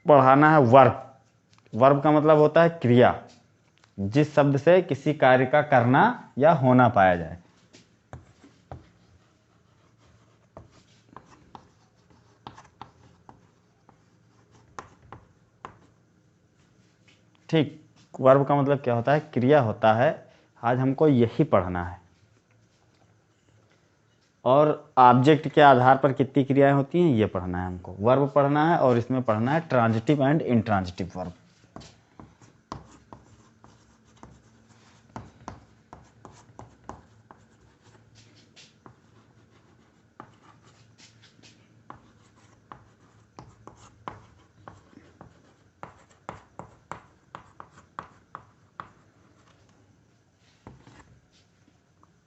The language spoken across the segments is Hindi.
पढ़ाना है वर्ब। वर्ब का मतलब होता है क्रिया, जिस शब्द से किसी कार्य का करना या होना पाया जाए। ठीक, वर्ब का मतलब क्या होता है? क्रिया होता है। आज हमको यही पढ़ना है। और ऑब्जेक्ट के आधार पर कितनी क्रियाएं होती हैं ये पढ़ना है हमको। वर्ब पढ़ना है और इसमें पढ़ना है transitive and intransitive verb.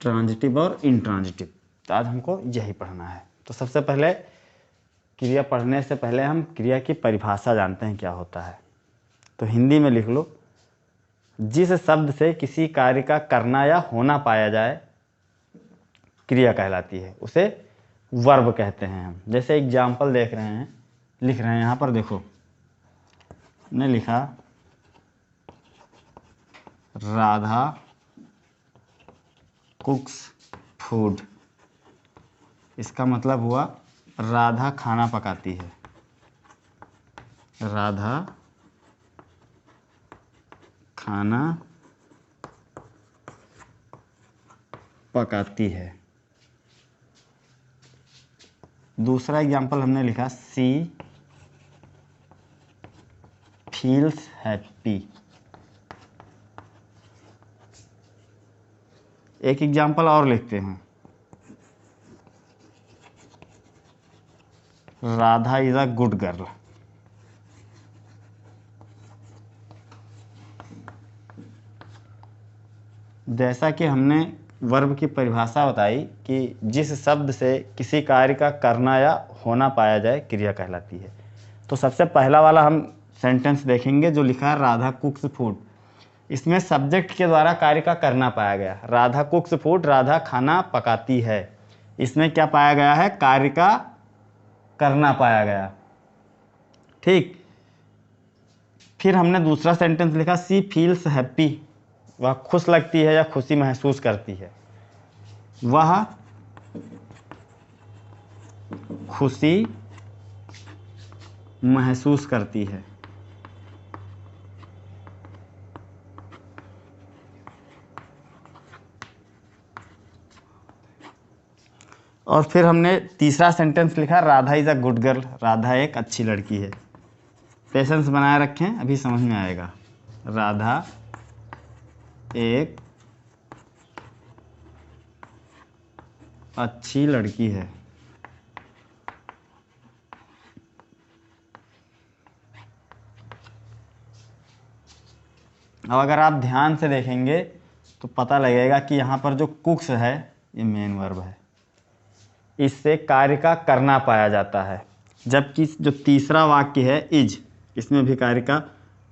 Transitive और इंट्रांजिटिव, तो आज हमको यही पढ़ना है। तो सबसे पहले क्रिया पढ़ने से पहले हम क्रिया की परिभाषा जानते हैं क्या होता है। तो हिंदी में लिख लो, जिस शब्द से किसी कार्य का करना या होना पाया जाए क्रिया कहलाती है, उसे वर्ब कहते हैं हम। जैसे एग्जाम्पल लिख रहे हैं यहाँ पर देखो, ने लिखा राधा कुक्स फूड। इसका मतलब हुआ राधा खाना पकाती है। राधा खाना पकाती है। दूसरा एग्जाम्पल हमने लिखा सी फील्स हैप्पी। एक एग्जाम्पल और लिखते हैं, Radha is a good girl. जैसा कि हमने वर्ब की परिभाषा बताई कि जिस शब्द से किसी कार्य का करना या होना पाया जाए क्रिया कहलाती है। तो सबसे पहला वाला हम सेंटेंस देखेंगे जो लिखा है राधा कुक्स फूड। इसमें सब्जेक्ट के द्वारा कार्य का करना पाया गया। राधा कुक्स फूड, राधा खाना पकाती है। इसमें क्या पाया गया है? कार्य का करना पाया गया। ठीक, फिर हमने दूसरा सेंटेंस लिखा सी फील्स हैप्पी। वह खुश लगती है या खुशी महसूस करती है। वह खुशी महसूस करती है। और फिर हमने तीसरा सेंटेंस लिखा Radha is a good girl. Radha एक अच्छी लड़की है। पेशेंस बनाए रखें, अभी समझ में आएगा। राधा एक अच्छी लड़की है। अब अगर आप ध्यान से देखेंगे तो पता लगेगा कि यहाँ पर जो कुक्स है ये मेन वर्ब है। इससे कार्य का करना पाया जाता है। जबकि जो तीसरा वाक्य है इज, इसमें भी कार्य का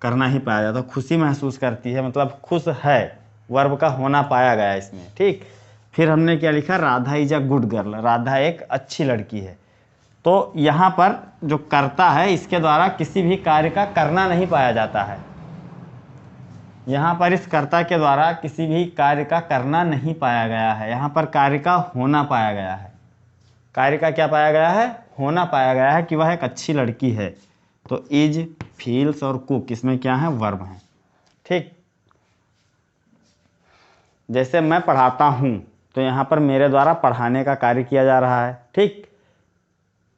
करना ही पाया जाता है। खुशी महसूस करती है मतलब खुश है, वर्ब का होना पाया गया इसमें। ठीक, फिर हमने क्या लिखा? Radha is a good girl. Radha एक अच्छी लड़की है। तो यहाँ पर जो करता है इसके द्वारा किसी भी कार्य का करना नहीं पाया जाता है। यहाँ पर इस कर्ता के द्वारा किसी भी कार्य का करना नहीं पाया गया है। यहाँ पर कार्य का होना पाया गया है। कार्य का क्या पाया गया है? होना पाया गया है कि वह एक अच्छी लड़की है। तो इज, फील्स और कुक इसमें क्या है? वर्ब है। ठीक, जैसे मैं पढ़ाता हूँ तो यहाँ पर मेरे द्वारा पढ़ाने का कार्य किया जा रहा है। ठीक,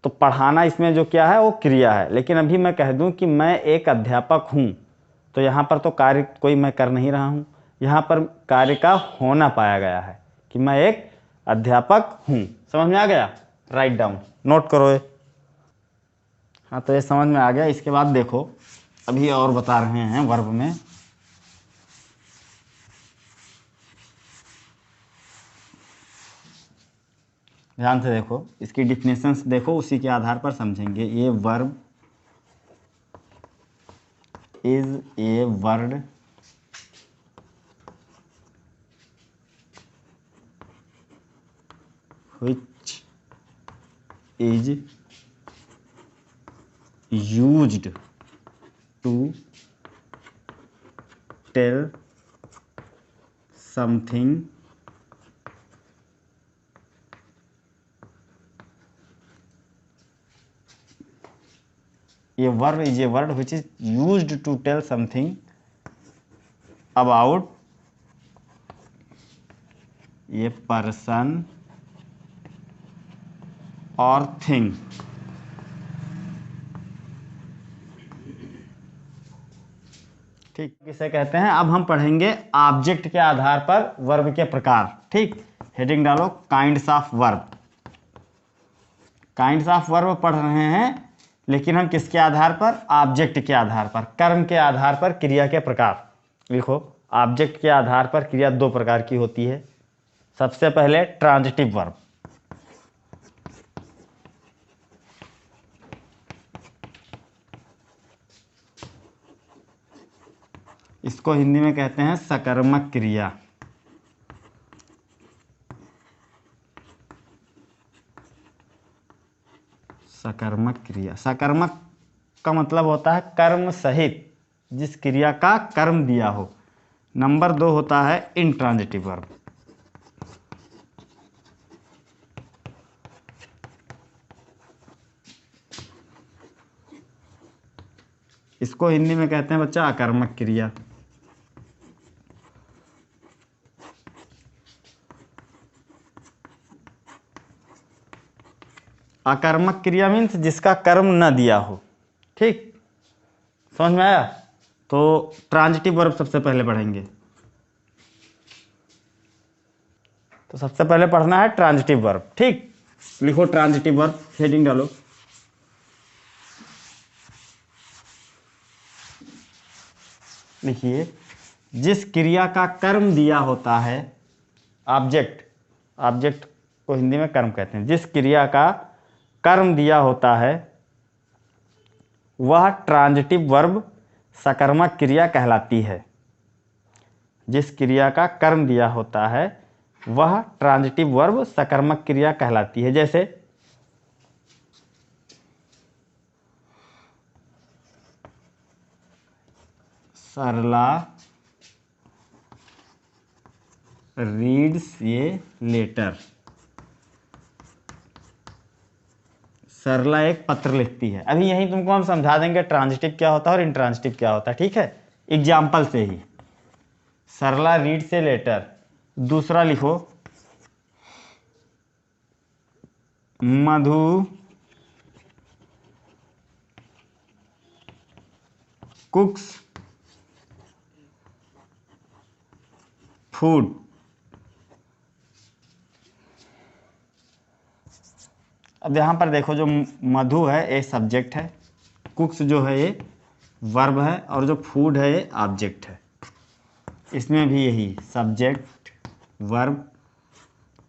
तो पढ़ाना इसमें जो क्या है वो क्रिया है। लेकिन अभी मैं कह दूँ कि मैं एक अध्यापक हूँ तो यहाँ पर तो कार्य कोई मैं कर नहीं रहा हूँ। यहाँ पर कार्य का होना पाया गया है कि मैं एक अध्यापक हूँ। समझ में आ गया? राइट डाउन, नोट करो ये। हाँ, तो ये समझ में आ गया। इसके बाद देखो, अभी और बता रहे हैं वर्ब में। ध्यान से देखो, इसकी डिफिनेशंस देखो, उसी के आधार पर समझेंगे। ये verb is a word which is used to tell something ये verb is a word which is used to tell something about ये पर्सन और थिंग। ठीक, किसे कहते हैं? अब हम पढ़ेंगे ऑब्जेक्ट के आधार पर वर्ब के प्रकार। ठीक, हेडिंग डालो kinds of verb. Kinds of verb पढ़ रहे हैं, लेकिन हम किसके आधार पर? ऑब्जेक्ट के आधार पर, कर्म के आधार पर, क्रिया के प्रकार। लिखो, ऑब्जेक्ट के आधार पर क्रिया दो प्रकार की होती है। सबसे पहले ट्रांजिटिव वर्ब। इसको हिंदी में कहते हैं सकर्मक क्रिया। सकर्मक क्रिया, सकर्मक का मतलब होता है कर्म सहित, जिस क्रिया का कर्म दिया हो। नंबर 2 होता है इंट्रांजिटिव वर्ब। इसको हिंदी में कहते हैं बच्चा अकर्मक क्रिया। अकर्मक क्रिया मीन्स जिसका कर्म न दिया हो। ठीक, समझ में आया? तो ट्रांजिटिव वर्ब सबसे पहले पढ़ेंगे। तो सबसे पहले पढ़ना है ट्रांजिटिव वर्ब। ठीक, लिखो ट्रांजिटिव वर्ब, हेडिंग डालो। लिखिए, जिस क्रिया का कर्म दिया होता है, ऑब्जेक्ट, ऑब्जेक्ट को हिंदी में कर्म कहते हैं। जिस क्रिया का कर्म दिया होता है वह ट्रांजिटिव वर्ब सकर्मक क्रिया कहलाती है। जिस क्रिया का कर्म दिया होता है वह ट्रांजिटिव वर्ब सकर्मक क्रिया कहलाती है। जैसे सरला रीड्स ये लेटर। सरला एक पत्र लिखती है। अभी यहीं तुमको हम समझा देंगे ट्रांजिटिव क्या होता है और इंट्रांजिटिव क्या होता है। ठीक है, एग्जाम्पल से ही। सरला रीड्स ए लेटर। दूसरा लिखो, मधु कुक्स फूड। अब यहाँ पर देखो, जो मधु है ये सब्जेक्ट है, कुक्स जो है ये वर्ब है, और जो फूड है ये ऑब्जेक्ट है। इसमें भी यही सब्जेक्ट वर्ब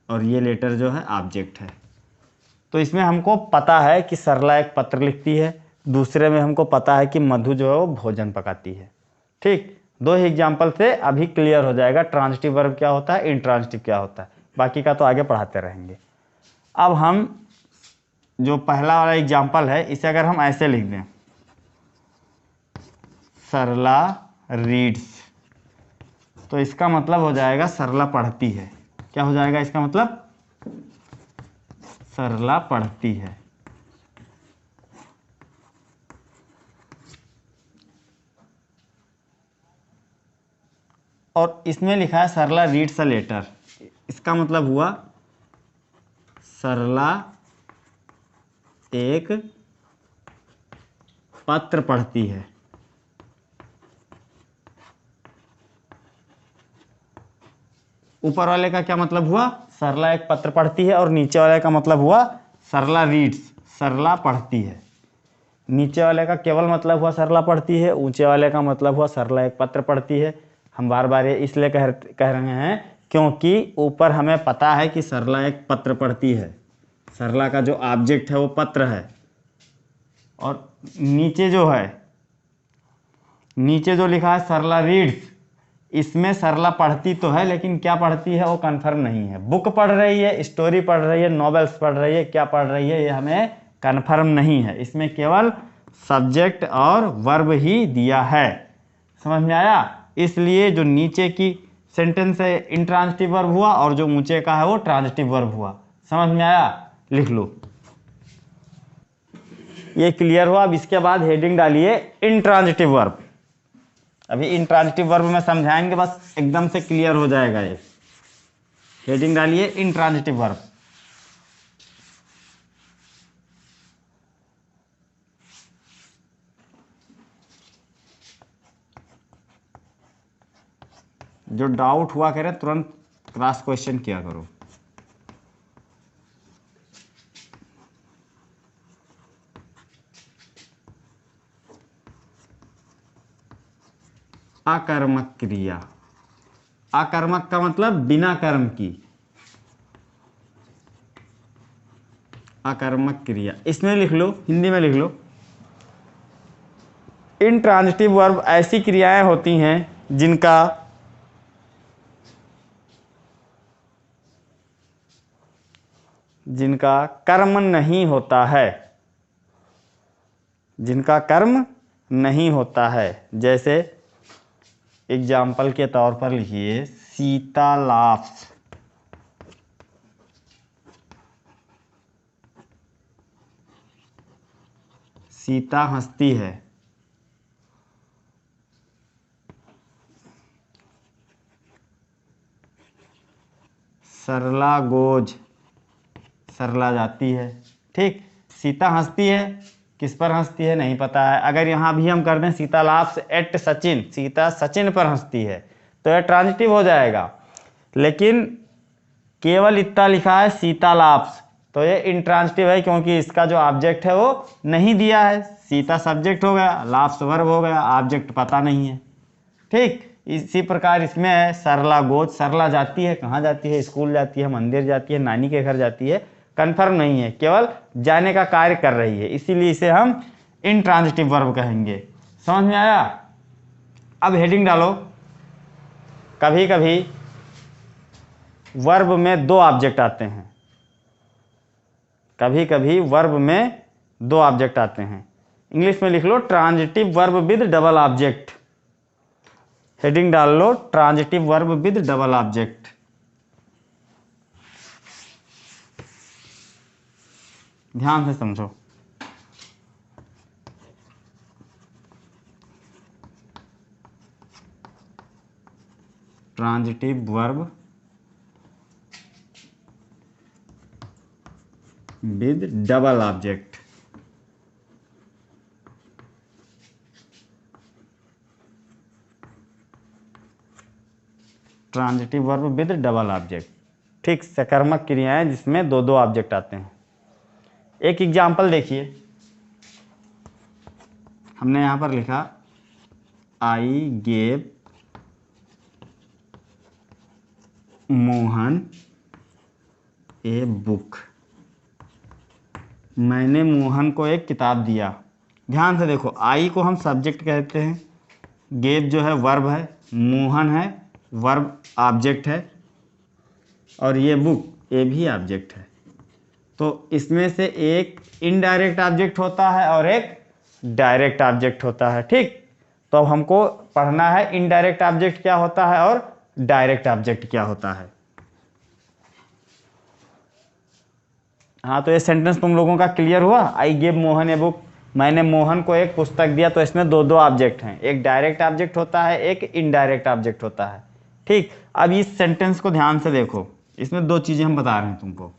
और ये लेटर जो है ऑब्जेक्ट है। तो इसमें हमको पता है कि सरला एक पत्र लिखती है, दूसरे में हमको पता है कि मधु जो है वो भोजन पकाती है। ठीक, दो ही एग्जाम्पल से अभी क्लियर हो जाएगा ट्रांजिटिव वर्ब क्या होता है, इंट्रांजिटिव क्या होता है। बाकी का तो आगे पढ़ाते रहेंगे। अब हम जो पहला वाला एग्जाम्पल है इसे अगर हम ऐसे लिख दें, सरला रीड्स, तो इसका मतलब हो जाएगा सरला पढ़ती है। क्या हो जाएगा इसका मतलब? सरला पढ़ती है। और इसमें लिखा है सरला रीड्स अ लेटर, इसका मतलब हुआ सरला एक पत्र पढ़ती है। ऊपर वाले का क्या मतलब हुआ? सरला एक पत्र पढ़ती है, और नीचे वाले का मतलब हुआ सरला रीड्स, सरला पढ़ती है। नीचे वाले का केवल मतलब हुआ सरला पढ़ती है, ऊंचे वाले का मतलब हुआ सरला एक पत्र पढ़ती है। हम बार बार ये इसलिए कह रहे हैं क्योंकि ऊपर हमें पता है कि सरला एक पत्र पढ़ती है, सरला का जो ऑब्जेक्ट है वो पत्र है, और नीचे जो है, नीचे जो लिखा है सरला रीड्स, इसमें सरला पढ़ती तो है लेकिन क्या पढ़ती है वो कंफर्म नहीं है। बुक पढ़ रही है, स्टोरी पढ़ रही है, नॉवेल्स पढ़ रही है, क्या पढ़ रही है ये हमें कंफर्म नहीं है। इसमें केवल सब्जेक्ट और वर्ब ही दिया है। समझ में आया? इसलिए जो नीचे की सेंटेंस है इंट्रांजिटिव वर्ब हुआ और जो ऊंचे का है वो ट्रांजिटिव वर्ब हुआ। समझ में आया? लिख लो। ये क्लियर हुआ। अब इसके बाद हेडिंग डालिए इंट्रांजिटिव वर्ब। अभी इंट्रांजिटिव वर्ब में समझाएंगे, बस एकदम से क्लियर हो जाएगा ये। हेडिंग डालिए इंट्रांजिटिव वर्ब। जो डाउट हुआ करे तुरंत क्रॉस क्वेश्चन किया करो। अकर्मक क्रिया। अकर्मक का मतलब बिना कर्म की। अकर्मक क्रिया इसमें लिख लो, हिंदी में लिख लो। इंट्रांजिटिव वर्ब ऐसी क्रियाएं होती हैं जिनका कर्म नहीं होता है। जिनका कर्म नहीं होता है। जैसे एग्जाम्पल के तौर पर लिखिए सीता लाफ्स। सीता हंसती है। सरला गोज। सरला जाती है। ठीक, सीता हंसती है, किस पर हंसती है नहीं पता है। अगर यहाँ भी हम कर दें सीता लाफ्स एट सचिन, सीता सचिन पर हंसती है, तो यह ट्रांजिटिव हो जाएगा। लेकिन केवल इतना लिखा है सीता लाफ्स, तो ये इंट्रांजिटिव है क्योंकि इसका जो ऑब्जेक्ट है वो नहीं दिया है। सीता सब्जेक्ट हो गया, लाफ्स वर्ब हो गया, ऑब्जेक्ट पता नहीं है। ठीक, इसी प्रकार इसमें है सरला गोज। सरला जाती है, कहाँ जाती है? स्कूल जाती है, मंदिर जाती है, नानी के घर जाती है, कंफर्म नहीं है, केवल जाने का कार्य कर रही है, इसीलिए इसे हम इंट्रांजिटिव वर्ब कहेंगे। समझ में आया? अब हेडिंग डालो। कभी कभी वर्ब में दो ऑब्जेक्ट आते हैं। कभी कभी वर्ब में दो ऑब्जेक्ट आते हैं। इंग्लिश में लिख लो transitive verb with double object. Heading डाल लो transitive verb with double object. ध्यान से समझो। Transitive verb with double object. Transitive verb with double object. ठीक, सकर्मक क्रियाएं जिसमें दो दो ऑब्जेक्ट आते हैं। एक एग्जाम्पल देखिए, हमने यहां पर लिखा I gave Mohan a book. मैंने मोहन को एक किताब दिया। ध्यान से देखो, आई को हम सब्जेक्ट कहते हैं, गेव जो है वर्ब है, मोहन है वर्ब ऑब्जेक्ट है, और ये बुक ये भी ऑब्जेक्ट है। तो इसमें से एक इनडायरेक्ट ऑब्जेक्ट होता है और एक डायरेक्ट ऑब्जेक्ट होता है। ठीक, तो अब हमको पढ़ना है इनडायरेक्ट ऑब्जेक्ट क्या होता है और डायरेक्ट ऑब्जेक्ट क्या होता है। हाँ, तो ये सेंटेंस तुम लोगों का क्लियर हुआ। I give Mohan a book, मैंने मोहन को एक पुस्तक दिया। तो इसमें दो दो ऑब्जेक्ट हैं, एक डायरेक्ट ऑब्जेक्ट होता है, एक इनडायरेक्ट ऑब्जेक्ट होता है। ठीक, अब इस सेंटेंस को ध्यान से देखो, इसमें दो चीजें हम बता रहे हैं तुमको।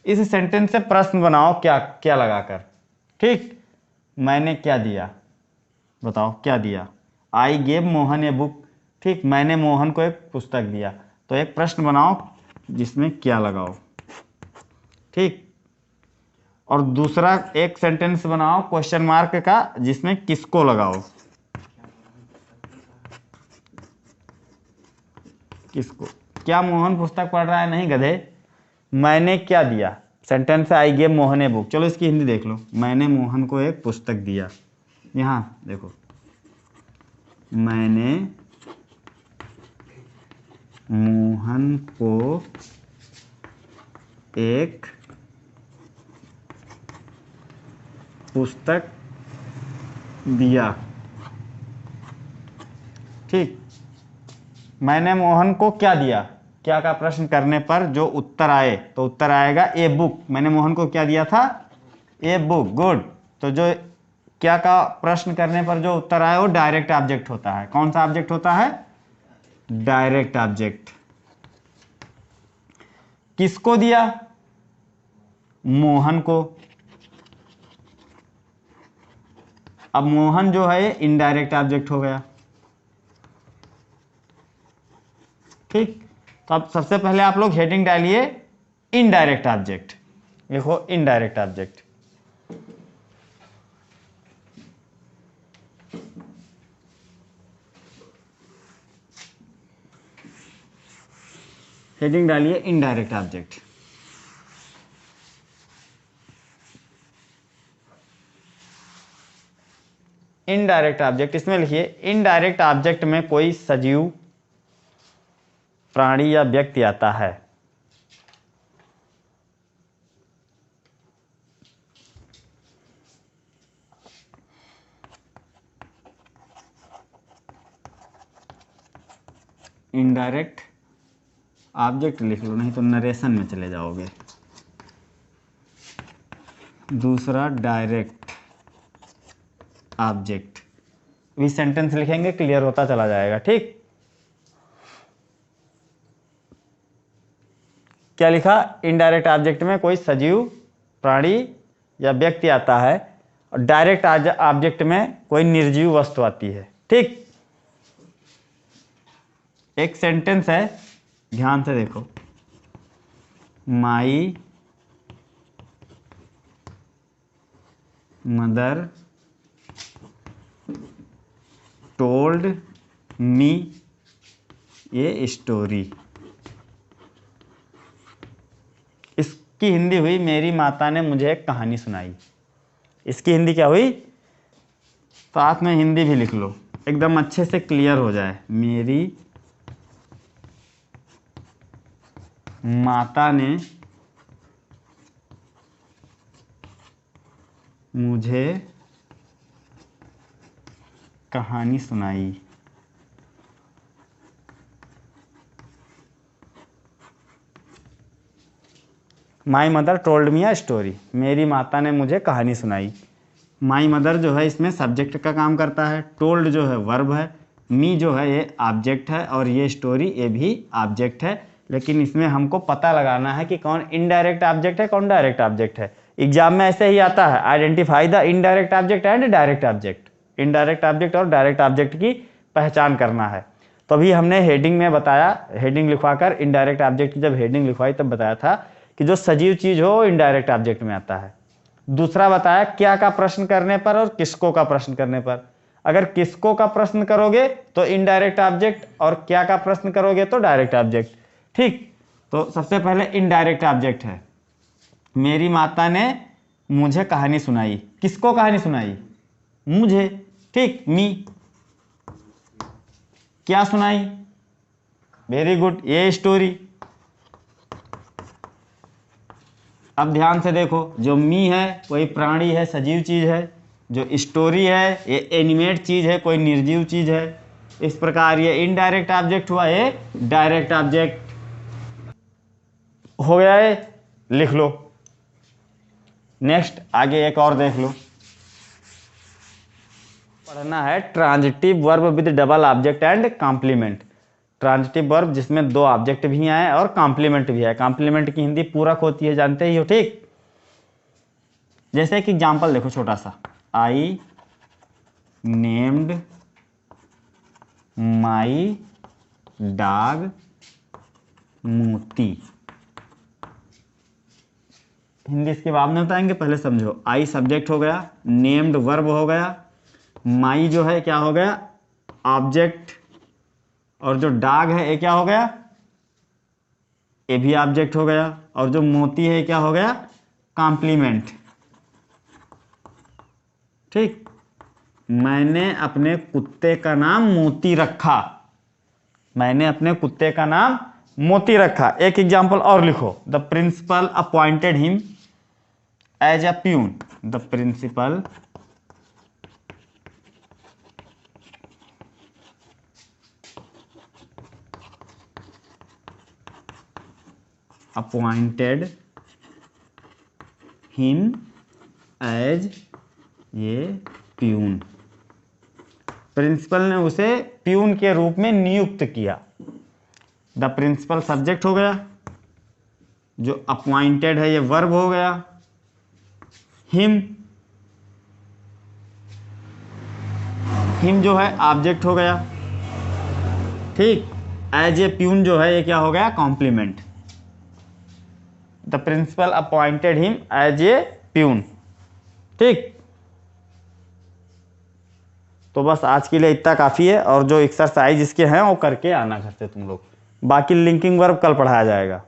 इस सेंटेंस से प्रश्न बनाओ क्या क्या लगाकर। ठीक, मैंने क्या दिया, बताओ क्या दिया। I gave Mohan a book. ठीक, मैंने मोहन को एक पुस्तक दिया, तो एक प्रश्न बनाओ जिसमें क्या लगाओ। ठीक, और दूसरा एक सेंटेंस बनाओ क्वेश्चन मार्क का जिसमें किसको लगाओ। किसको? क्या मोहन पुस्तक पढ़ रहा है? नहीं गधे, मैंने क्या दिया। सेंटेंस है I gave Mohan a book. चलो इसकी हिंदी देख लो, मैंने मोहन को एक पुस्तक दिया। यहां देखो, मैंने मोहन को एक पुस्तक दिया। ठीक, मैंने मोहन को क्या दिया, क्या का प्रश्न करने पर जो उत्तर आए तो उत्तर आएगा ए बुक। मैंने मोहन को क्या दिया था, ए बुक। गुड। तो जो क्या का प्रश्न करने पर जो उत्तर आए वो डायरेक्ट ऑब्जेक्ट होता है। कौन सा ऑब्जेक्ट होता है, डायरेक्ट ऑब्जेक्ट। किसको दिया, मोहन को। अब मोहन जो है इनडायरेक्ट ऑब्जेक्ट हो गया। ठीक, तो अब सबसे पहले आप लोग हेडिंग डालिए इनडायरेक्ट ऑब्जेक्ट। लिखो इनडायरेक्ट ऑब्जेक्ट। हेडिंग डालिए इनडायरेक्ट ऑब्जेक्ट। इनडायरेक्ट ऑब्जेक्ट, इसमें लिखिए इनडायरेक्ट ऑब्जेक्ट में कोई सजीव प्राणी या व्यक्ति आता है। इनडायरेक्ट ऑब्जेक्ट लिख लो, नहीं तो नरेशन में चले जाओगे। दूसरा डायरेक्ट ऑब्जेक्ट, भी सेंटेंस लिखेंगे क्लियर होता चला जाएगा। ठीक, क्या लिखा, इनडायरेक्ट ऑब्जेक्ट में कोई सजीव प्राणी या व्यक्ति आता है और डायरेक्ट ऑब्जेक्ट में कोई निर्जीव वस्तु आती है। ठीक, एक सेंटेंस है, ध्यान से देखो। माई मदर टोल्ड मी ये स्टोरी। इसकी हिंदी हुई मेरी माता ने मुझे एक कहानी सुनाई। इसकी हिंदी क्या हुई, साथ में हिंदी भी लिख लो एकदम अच्छे से क्लियर हो जाए। मेरी माता ने मुझे कहानी सुनाई। My mother told me a story, मेरी माता ने मुझे कहानी सुनाई। माई मदर जो है इसमें सब्जेक्ट का काम करता है, टोल्ड जो है वर्ब है, मी जो है ये ऑब्जेक्ट है और ये स्टोरी ये भी ऑब्जेक्ट है। लेकिन इसमें हमको पता लगाना है कि कौन इनडायरेक्ट ऑब्जेक्ट है कौन डायरेक्ट ऑब्जेक्ट है। एग्जाम में ऐसे ही आता है, identify the indirect object and direct object. Indirect object और डायरेक्ट ऑब्जेक्ट की पहचान करना है। तो अभी हमने हेडिंग में बताया, हेडिंग लिखवाकर इनडायरेक्ट ऑब्जेक्ट की जब हेडिंग लिखवाई तब बताया था कि जो सजीव चीज हो वो इनडायरेक्ट ऑब्जेक्ट में आता है। दूसरा बताया क्या का प्रश्न करने पर और किसको का प्रश्न करने पर। अगर किसको का प्रश्न करोगे तो इनडायरेक्ट ऑब्जेक्ट और क्या का प्रश्न करोगे तो डायरेक्ट ऑब्जेक्ट। ठीक, तो सबसे पहले इनडायरेक्ट ऑब्जेक्ट है, मेरी माता ने मुझे कहानी सुनाई। किसको कहानी सुनाई, मुझे। ठीक, मी। क्या सुनाई, वेरी गुड, ये स्टोरी। अब ध्यान से देखो, जो मी है कोई प्राणी है, सजीव चीज है। जो स्टोरी है ये एनिमेट चीज है, कोई निर्जीव चीज है। इस प्रकार ये इनडायरेक्ट ऑब्जेक्ट हुआ, ये डायरेक्ट ऑब्जेक्ट हो गया है। लिख लो। नेक्स्ट आगे एक और देख लो, पढ़ना है transitive verb with double object and complement. Transitive verb जिसमें दो ऑब्जेक्ट भी आए और कॉम्प्लीमेंट भी है। कॉम्प्लीमेंट की हिंदी पूरक होती है, जानते ही हो। ठीक, जैसे कि एग्जांपल देखो छोटा सा, आई नेम्ड माई डॉग मोती। हिंदी इसके बाद में बताएंगे, पहले समझो। आई सब्जेक्ट हो गया, नेम्ड वर्ब हो गया, माई जो है क्या हो गया, ऑब्जेक्ट, और जो डॉग है ये क्या हो गया, ये भी ऑब्जेक्ट हो गया, और जो मोती है क्या हो गया, कॉम्प्लीमेंट। ठीक, मैंने अपने कुत्ते का नाम मोती रखा। मैंने अपने कुत्ते का नाम मोती रखा। एक एग्जांपल और लिखो, the principal appointed him as a peon. The principal appointed him as ये प्यून, प्रिंसिपल ने उसे प्यून के रूप में नियुक्त किया। द प्रिंसिपल सब्जेक्ट हो गया, जो अपॉइंटेड है ये वर्ब हो गया, हिम जो है ऑब्जेक्ट हो गया, ठीक। एज ए प्यून जो है ये क्या हो गया, complement. The principal appointed him as a peon, ठीक। तो बस आज के लिए इतना काफ़ी है, और जो एक्सरसाइज इसके हैं वो करके आना घर से तुम लोग, बाकी लिंकिंग वर्ब कल पढ़ाया जाएगा।